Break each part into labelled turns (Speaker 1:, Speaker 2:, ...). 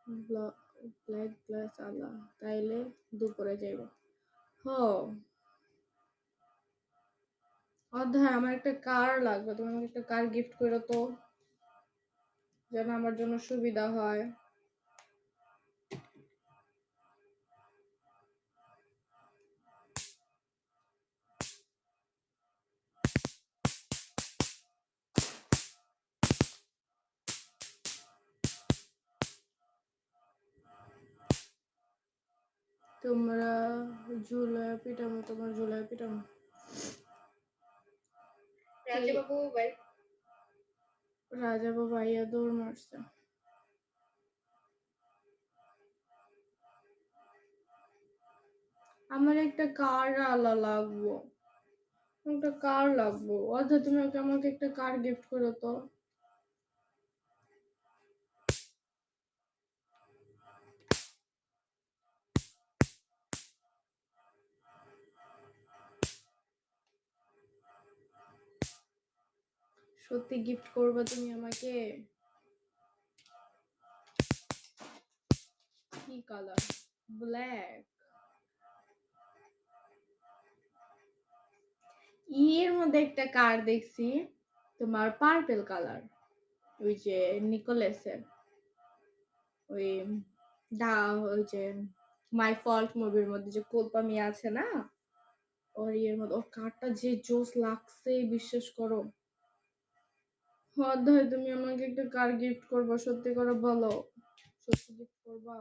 Speaker 1: Black glass আলা তাইলে দুপুরে যাইব। হ অধ্যায় আমার একটা কার লাগবে, তুমি আমাকে একটা কার গিফট করো তো, যেন আমার জন্য সুবিধা হয়। তোমরা জুলাই পিটামো, তোমার জুলাই পিটামো। রাজাবাবু ভাইয়া দৌড় মারছে। আমার একটা কার আলা লাগবো, একটা কার লাগবো। অর্থাৎ তুমি আমাকে একটা কার গিফট করো তো। সত্যি গিফট করবে তুমি আমাকে? কি কালার? ব্ল্যাক। এর মধ্যে একটা কার দেখছি তোমার পার্পল কালার, ওই যে নিকোলেসের ওই ওই যে মাই ফল্ট মুভির মধ্যে যে কোলপামি আছে না, ওর ইয়ের মধ্যে ওর কারটা যে জোস লাগছে বিশ্বাস করো। অধ্যায় তুমি আমাকে একটা কার গিফট করবো, সত্যি করে বলো, সত্যি গিফট করবা?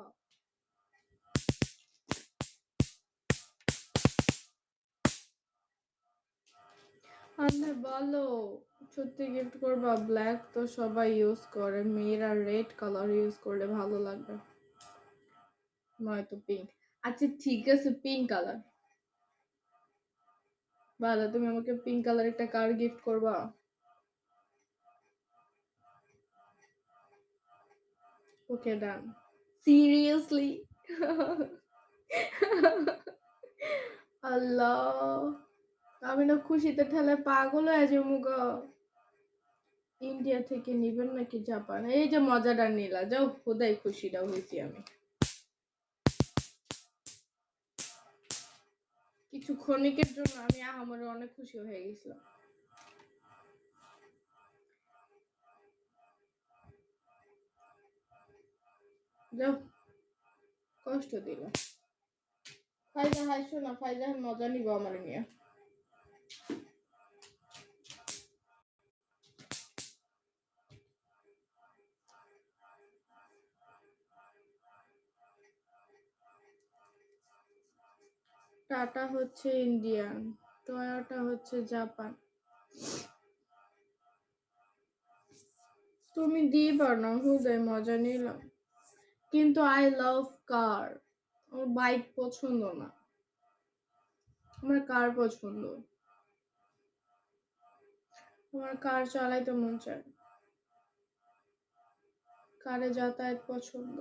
Speaker 1: অধ্যায় বলো, সত্যি গিফট করবা? ব্ল্যাক তো সবাই ইউজ করে, মেয়েরা রেড কালার ইউজ করলে ভালো লাগবে, নয়তো পিঙ্ক। আচ্ছা ঠিক আছে, পিঙ্ক কালার ভালো, তুমি আমাকে পিঙ্ক কালার একটা কার গিফট করবা? ওকে ডান। সিরিয়াসলি? আল্লাহ, আমি না খুশিতে ঠেলে পাগল হয়ে যাবো গো। ইন্ডিয়া থেকে নিবেন নাকি জাপান? এই যে মজাটা নিলা, যাও খোদাই খুশিটা হয়েছি আমি। কিছু ক্ষণিকের জন্য আমি আহামরি অনেক খুশি হয়ে গেছিলাম। যাও, কষ্ট দিল। ফাইজা হাসো না, ফাইজা মজা নিব আমার নিয়ে। টাটা হচ্ছে ইন্ডিয়ান, টয়োটা হচ্ছে জাপান। তুমি দিবা না, হুদাই মজা নিলাম। কিন্তু আই লাভ কার, আমার বাইক পছন্দ না, আমার কার পছন্দ। আমার কার চালাইতে মন চায়, কারে যাতায়াত পছন্দ।